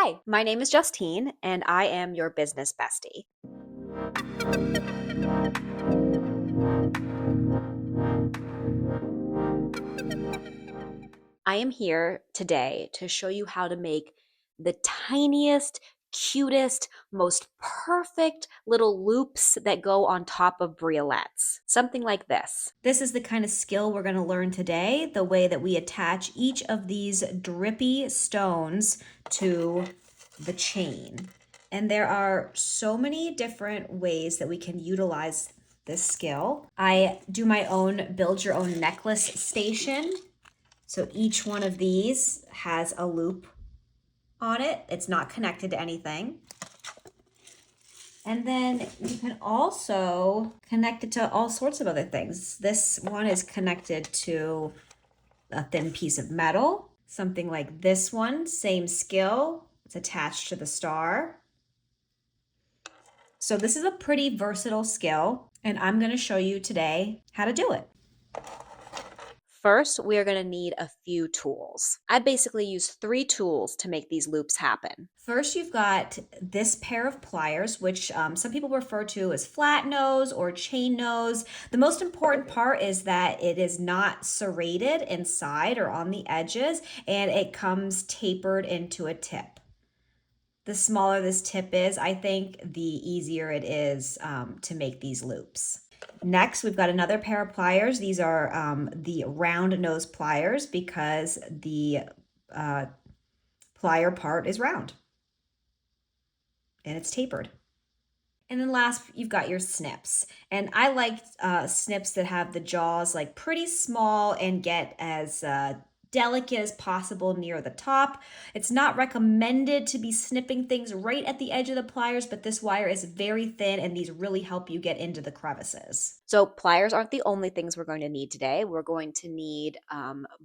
Hi, my name is Justine, and I am your business bestie. I am here today to show you how to make the tiniest, cutest, most perfect little loops that go on top of briolettes. Something like this. This is the kind of skill we're going to learn today, the way that we attach each of these drippy stones to the chain. And there are so many different ways that we can utilize this skill. I do my own build your own necklace station. So each one of these has a loop on it. It's not connected to anything. And then you can also connect it to all sorts of other things. This one is connected to a thin piece of metal. Something like this one, same skill. It's attached to the star. So this is a pretty versatile skill, and I'm going to show you today how to do it. First, we are going to need a few tools. I basically use 3 tools to make these loops happen. First, you've got this pair of pliers, which some people refer to as flat nose or chain nose. The most important part is that it is not serrated inside or on the edges, and it comes tapered into a tip. The smaller this tip is, I think, the easier it is to make these loops. Next, we've got another pair of pliers. These are the round nose pliers because the plier part is round and it's tapered. And then last, you've got your snips. And I like snips that have the jaws like pretty small and get as delicate as possible near the top. It's not recommended to be snipping things right at the edge of the pliers, but this wire is very thin and these really help you get into the crevices. So pliers aren't the only things we're going to need today. We're going to need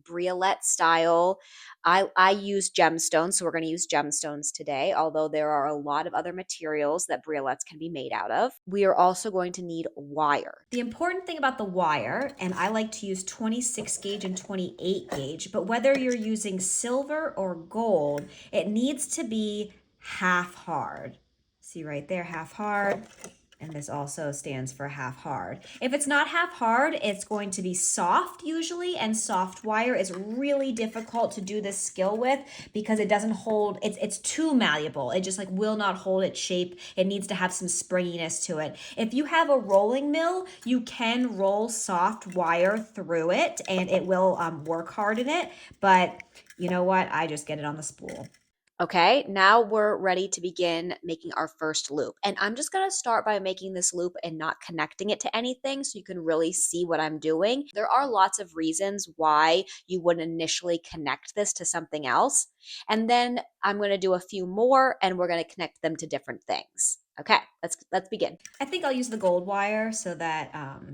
briolette style. I use gemstones, so we're going to use gemstones today, although there are a lot of other materials that briolettes can be made out of. We are also going to need wire. The important thing about the wire, and I like to use 26 gauge and 28 gauge, but whether you're using silver or gold, it needs to be half hard. See right there, half hard. And this also stands for half hard. If it's not half hard, it's going to be soft usually, and soft wire is really difficult to do this skill with because it doesn't hold, it's too malleable. It just like will not hold its shape. It needs to have some springiness to it. If you have a rolling mill, you can roll soft wire through it and it will work hard in it, but you know what? I just get it on the spool. Okay, now we're ready to begin making our first loop. And I'm just gonna start by making this loop and not connecting it to anything so you can really see what I'm doing. There are lots of reasons why you would initially connect this to something else. And then I'm gonna do a few more and we're gonna connect them to different things. Okay, let's begin. I think I'll use the gold wire so that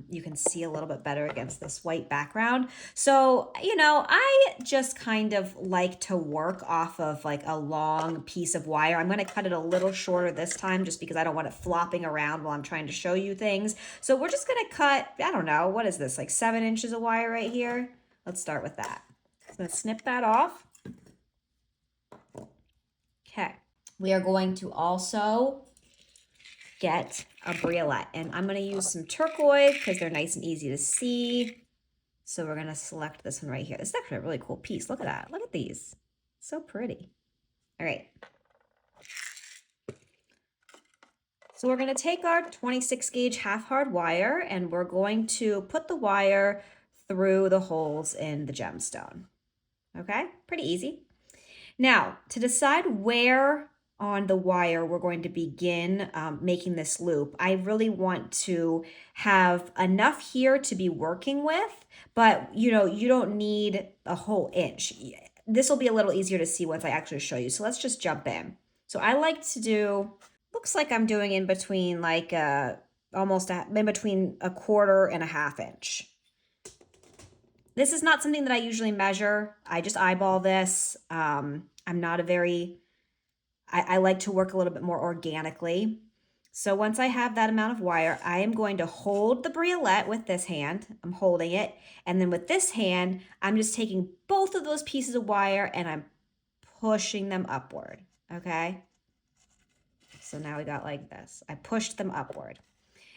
you can see a little bit better against this white background. So, you know, I just kind of like to work off of like a long piece of wire. I'm going to cut it a little shorter this time just because I don't want it flopping around while I'm trying to show you things. So we're just going to cut, I don't know, what is this, like 7 inches of wire right here? Let's start with that. I'm going to snip that off. Okay. We are going to also get a briolette, and I'm going to use some turquoise because they're nice and easy to see. So we're going to select this one right here. This is actually a really cool piece. Look at that. Look at these. So pretty. All right. So we're going to take our 26 gauge half hard wire and we're going to put the wire through the holes in the gemstone. Okay, pretty easy. Now, to decide where on the wire we're going to begin making this loop, I really want to have enough here to be working with, but you know, you don't need a whole inch. This will be a little easier to see once I actually show you. So let's just jump in. So I like to do, looks like I'm doing in between like almost in between a quarter and a half inch. This is not something that I usually measure. I just eyeball this. I'm not a very, I like to work a little bit more organically. So once I have that amount of wire, I am going to hold the briolette with this hand. I'm holding it. And then with this hand, I'm just taking both of those pieces of wire and I'm pushing them upward. okay? So now we got like this. I pushed them upward.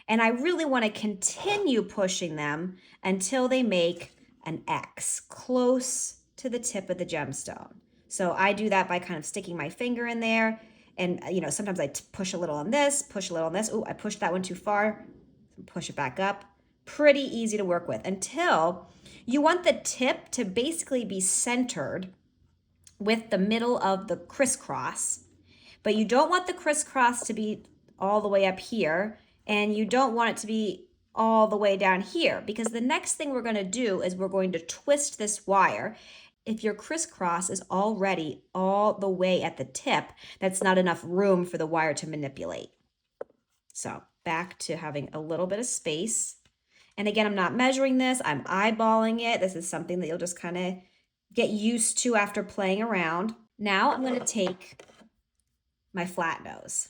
And I really want to continue pushing them until they make an X close to the tip of the gemstone. So I do that by kind of sticking my finger in there. And, you know, sometimes I push a little on this, push a little on this. Ooh, I pushed that one too far. Push it back up. Pretty easy to work with until you want the tip to basically be centered with the middle of the crisscross, but you don't want the crisscross to be all the way up here, and you don't want it to be all the way down here, because the next thing we're going to do is we're going to twist this wire. If your crisscross is already all the way at the tip, that's not enough room for the wire to manipulate. So back to having a little bit of space. And again, I'm not measuring this, I'm eyeballing it. This is something that you'll just kind of get used to after playing around. Now I'm going to take my flat nose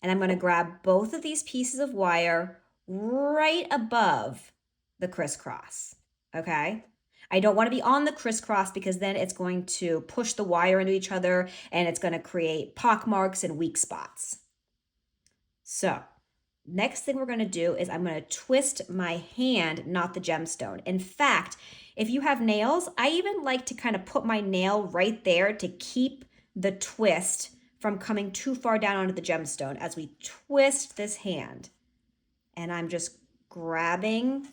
and I'm going to grab both of these pieces of wire right above the crisscross, okay? I don't want to be on the crisscross because then it's going to push the wire into each other and it's going to create pock marks and weak spots. So next thing we're going to do is I'm going to twist my hand, not the gemstone. In fact, if you have nails, I even like to kind of put my nail right there to keep the twist from coming too far down onto the gemstone as we twist this hand. And I'm just grabbing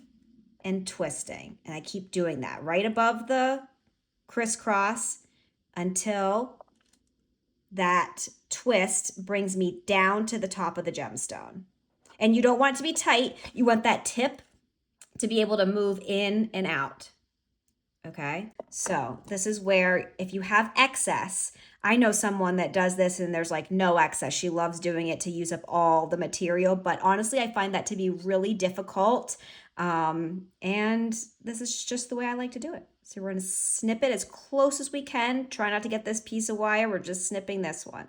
and twisting. And I keep doing that right above the crisscross until that twist brings me down to the top of the gemstone. And you don't want it to be tight. You want that tip to be able to move in and out. Okay, so this is where if you have excess, I know someone that does this and there's like no excess. She loves doing it to use up all the material, but honestly, I find that to be really difficult. And this is just the way I like to do it. So we're gonna snip it as close as we can. Try not to get this piece of wire. We're just snipping this one.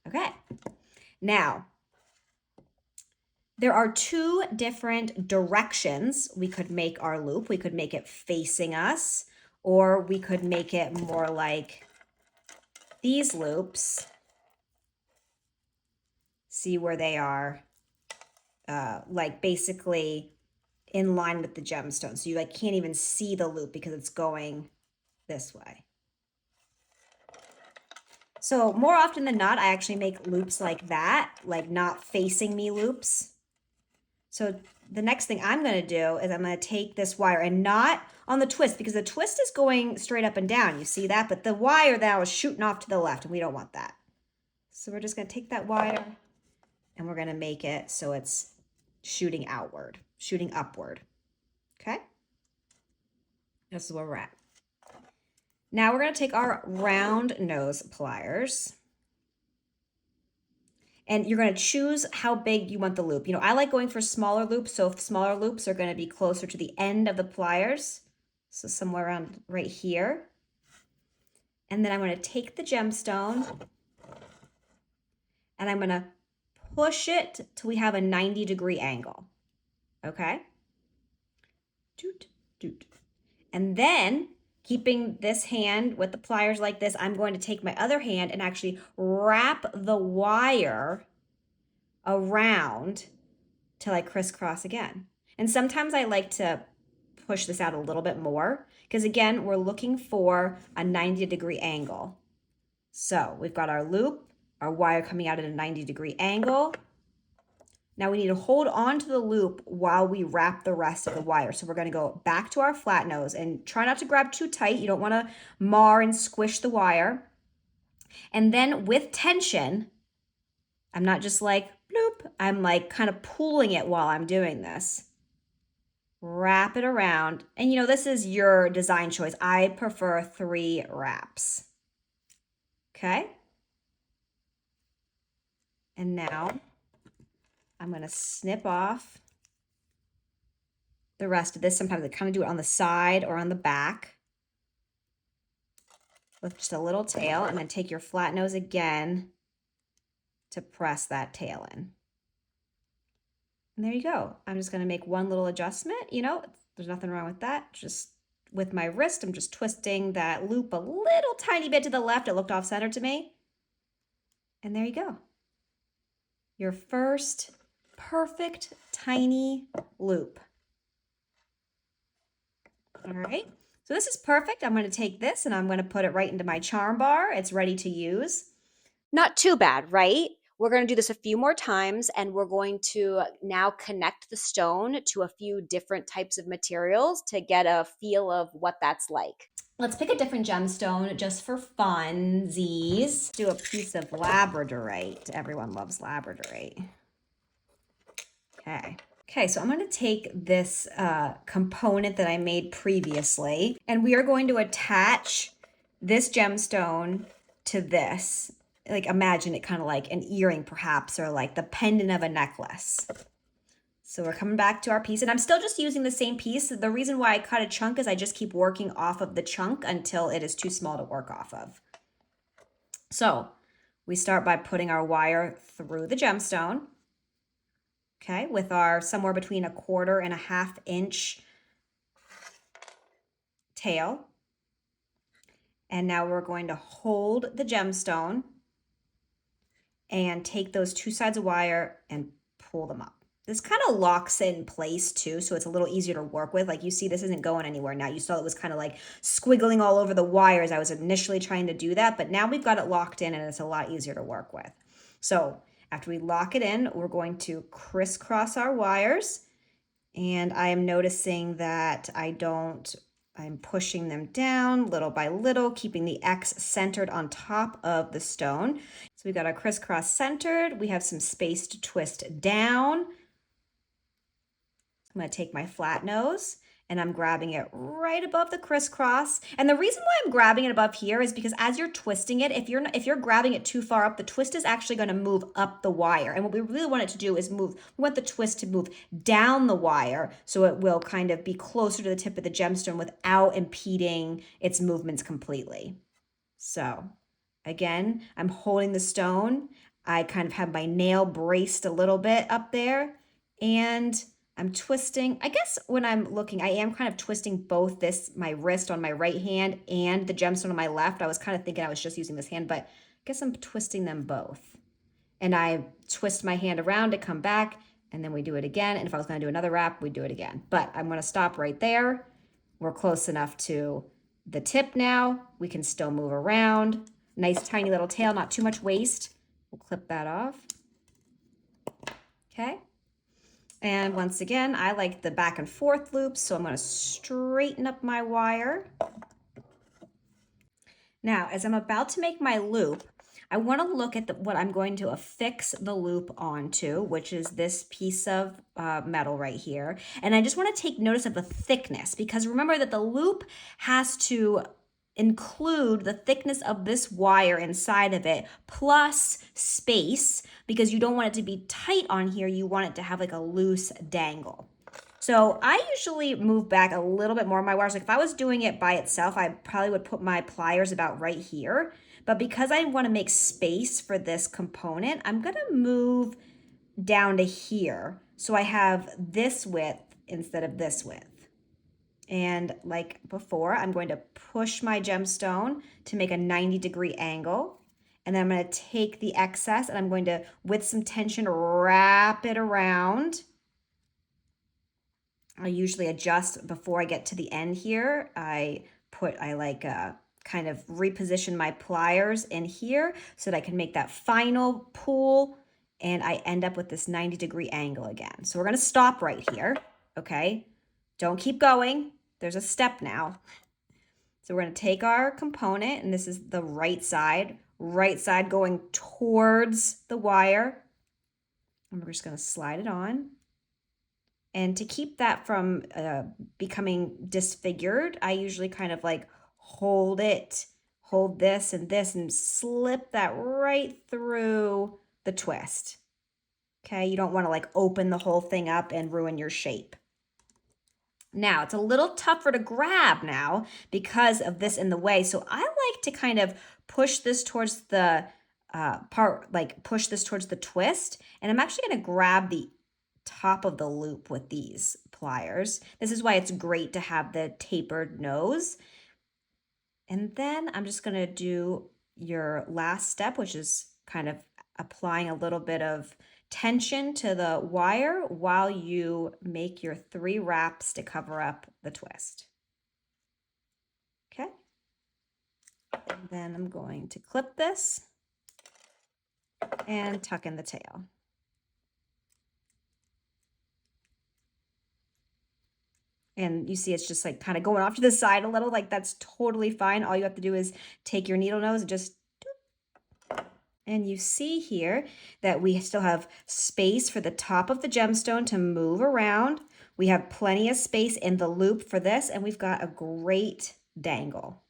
Okay, now there are two different directions we could make our loop. We could make it facing us, or we could make it more like these loops. See where they are, like basically in line with the gemstone. So you like can't even see the loop because it's going this way. So more often than not, I actually make loops like that, like not facing me loops. So the next thing I'm going to do is I'm going to take this wire and not on the twist because the twist is going straight up and down. You see that? But the wire now is shooting off to the left and we don't want that. So we're just going to take that wire and we're going to make it so it's shooting outward, shooting upward. Okay? This is where we're at. Now we're going to take our round nose pliers. And you're going to choose how big you want the loop. You know, I like going for smaller loops. So if smaller loops are going to be closer to the end of the pliers. So somewhere around right here. And then I'm going to take the gemstone and I'm going to push it till we have a 90-degree angle. Okay? Doot, doot. And then keeping this hand with the pliers like this, I'm going to take my other hand and actually wrap the wire around till I crisscross again. And sometimes I like to push this out a little bit more because again, we're looking for a 90-degree angle. So we've got our loop, our wire coming out at a 90-degree angle. Now we need to hold on to the loop while we wrap the rest of the wire. So we're going to go back to our flat nose and try not to grab too tight. You don't want to mar and squish the wire. And then with tension, I'm not just like bloop, I'm like kind of pulling it while I'm doing this. Wrap it around. And you know, this is your design choice. I prefer 3 wraps. Okay. And now I'm going to snip off the rest of this. Sometimes I kind of do it on the side or on the back with just a little tail, and then take your flat nose again to press that tail in. And there you go. I'm just going to make one little adjustment. You know, there's nothing wrong with that. Just with my wrist, I'm just twisting that loop a little tiny bit to the left. It looked off center to me. And there you go. Your first perfect tiny loop. All right, so this is perfect. I'm going to take this and I'm going to put it right into my charm bar. It's ready to use. Not too bad, right? We're going to do this a few more times and we're going to now connect the stone to a few different types of materials to get a feel of what that's like. Let's pick a different gemstone just for funsies. Do a piece of labradorite. Everyone loves labradorite. Okay. Okay, so I'm going to take this component that I made previously, and we are going to attach this gemstone to this. Like, imagine it kind of like an earring perhaps, or like the pendant of a necklace. So we're coming back to our piece, and I'm still just using the same piece. The reason why I cut a chunk is I just keep working off of the chunk until it is too small to work off of. So we start by putting our wire through the gemstone. Okay, with our somewhere between 1/4 and 1/2 inch tail. And now we're going to hold the gemstone and take those two sides of wire and pull them up. This kind of locks it in place too, so it's a little easier to work with. Like you see, this isn't going anywhere now. You saw it was kind of like squiggling all over the wires. I was initially trying to do that, but now we've got it locked in and it's a lot easier to work with. So after we lock it in, we're going to crisscross our wires. And I am noticing that I'm pushing them down little by little, keeping the X centered on top of the stone. So we've got our crisscross centered. We have some space to twist down. I'm going to take my flat nose and I'm grabbing it right above the crisscross. And the reason why I'm grabbing it above here is because as you're twisting it, if you're grabbing it too far up, the twist is actually going to move up the wire. And what we really want it to do is we want the twist to move down the wire so it will kind of be closer to the tip of the gemstone without impeding its movements completely. So again, I'm holding the stone. I kind of have my nail braced a little bit up there and I'm twisting. I guess when I'm looking, I am kind of twisting both my wrist on my right hand and the gemstone on my left. I was kind of thinking I was just using this hand, but I guess I'm twisting them both. And I twist my hand around to come back, and then we do it again. And if I was going to do another wrap, we do it again. But I'm going to stop right there. We're close enough to the tip now. We can still move around. Nice tiny little tail, not too much waste. We'll clip that off. Okay. And once again, I like the back and forth loops, so I'm going to straighten up my wire. Now, as I'm about to make my loop, I want to look at what I'm going to affix the loop onto, which is this piece of metal right here. And I just want to take notice of the thickness, because remember that the loop has to include the thickness of this wire inside of it plus space, because you don't want it to be tight on here. You want it to have like a loose dangle. So I usually move back a little bit more of my wires. Like if I was doing it by itself, I probably would put my pliers about right here. But because I want to make space for this component, I'm going to move down to here. So I have this width instead of this width. And like before, I'm going to push my gemstone to make a 90-degree angle. And then I'm going to take the excess and I'm going to, with some tension, wrap it around. I usually adjust before I get to the end here. I kind of reposition my pliers in here so that I can make that final pull and I end up with this 90-degree angle again. So we're going to stop right here, okay? Don't keep going. There's a step now. So we're going to take our component, and this is the right side going towards the wire. And we're just going to slide it on. And to keep that from becoming disfigured, I usually kind of like hold this and slip that right through the twist. Okay, you don't want to like open the whole thing up and ruin your shape. Now, it's a little tougher to grab now because of this in the way. So I like to kind of push this towards the push this towards the twist. And I'm actually going to grab the top of the loop with these pliers. This is why it's great to have the tapered nose. And then I'm just gonna do your last step, which is kind of applying a little bit of tension to the wire while you make your 3 wraps to cover up the twist. Okay. And then I'm going to clip this and tuck in the tail. And you see it's just like kind of going off to the side a little, like that's totally fine. All you have to do is take your needle nose and just, and you see here that we still have space for the top of the gemstone to move around. We have plenty of space in the loop for this, and we've got a great dangle.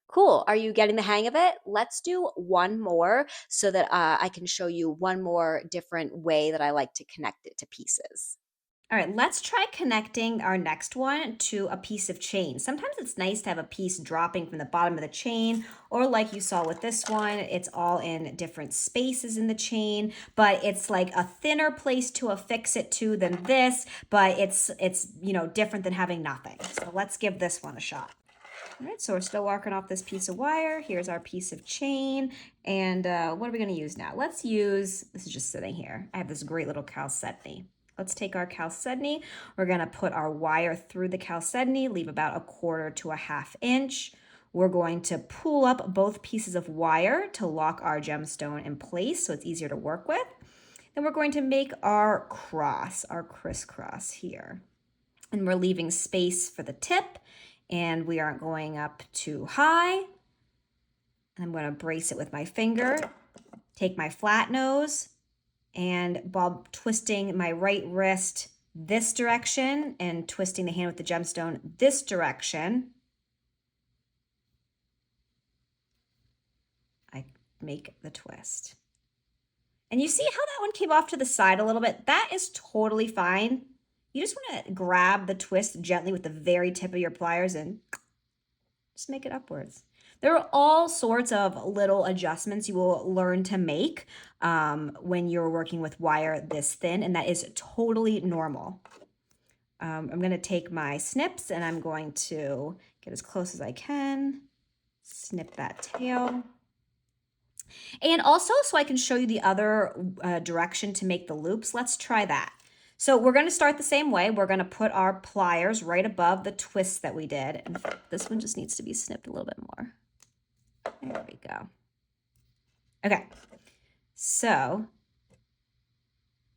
Cool. Are you getting the hang of it? Let's do one more so that I can show you one more different way that I like to connect it to pieces. All right, let's try connecting our next one to a piece of chain. Sometimes it's nice to have a piece dropping from the bottom of the chain, or like you saw with this one, it's all in different spaces in the chain, but it's like a thinner place to affix it to than this, but it's different than having nothing. So let's give this one a shot. All right, so we're still working off this piece of wire. Here's our piece of chain. And what are we gonna use now? Let's use, this is just sitting here. I have this great little chalcedony. Let's take our chalcedony. We're gonna put our wire through the chalcedony, leave about 1/4 to 1/2 inch. We're going to pull up both pieces of wire to lock our gemstone in place so it's easier to work with. Then we're going to make our cross, our crisscross here. And we're leaving space for the tip, and we aren't going up too high. And I'm going to brace it with my finger, take my flat nose, and while twisting my right wrist this direction and twisting the hand with the gemstone this direction, I make the twist. And you see how that one came off to the side a little bit? That is totally fine. You just want to grab the twist gently with the very tip of your pliers and just make it upwards. There are all sorts of little adjustments you will learn to make when you're working with wire this thin, and that is totally normal. I'm going to take my snips and I'm going to get as close as I can, snip that tail. And also, so I can show you the other direction to make the loops, let's try that. So we're going to start the same way. We're going to put our pliers right above the twist that we did. And this one just needs to be snipped a little bit more. There we go. Okay, so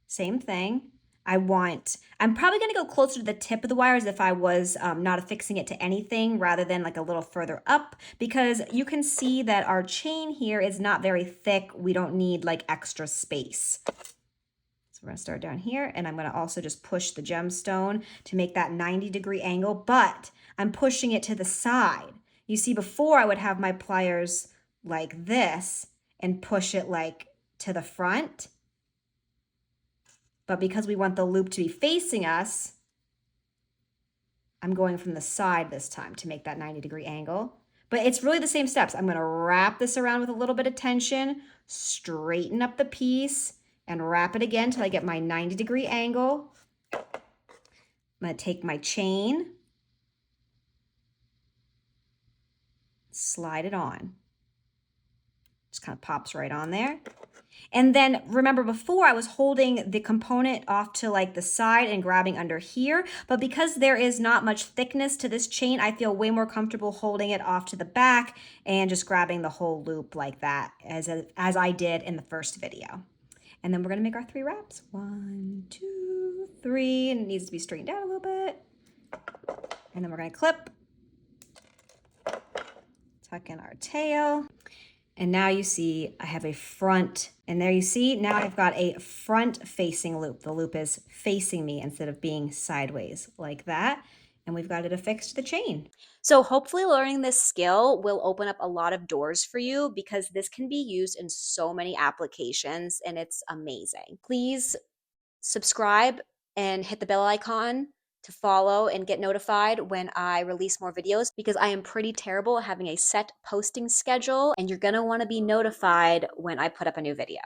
same thing. I'm probably going to go closer to the tip of the wire as if I was not affixing it to anything rather than like a little further up, because you can see that our chain here is not very thick. We don't need like extra space. So we're going to start down here, and I'm going to also just push the gemstone to make that 90-degree angle, but I'm pushing it to the side. You see, before I would have my pliers like this and push it like to the front. But because we want the loop to be facing us, I'm going from the side this time to make that 90-degree angle. But it's really the same steps. I'm going to wrap this around with a little bit of tension, straighten up the piece, and wrap it again till I get my 90-degree angle. I'm going to take my chain, slide it on. Just kind of pops right on there. And then remember, before I was holding the component off to like the side and grabbing under here, but because there is not much thickness to this chain, I feel way more comfortable holding it off to the back and just grabbing the whole loop like that as I did in the first video. And then we're gonna make our 3 wraps. 1, 2, 3, and it needs to be straightened out a little bit. And then we're gonna clip, tuck in our tail. And now you see I have a front, and there you see, now I've got a front facing loop. The loop is facing me instead of being sideways like that. And we've got it affixed to the chain. So hopefully learning this skill will open up a lot of doors for you, because this can be used in so many applications and it's amazing. Please subscribe and hit the bell icon to follow and get notified when I release more videos, because I am pretty terrible at having a set posting schedule, and you're gonna wanna be notified when I put up a new video.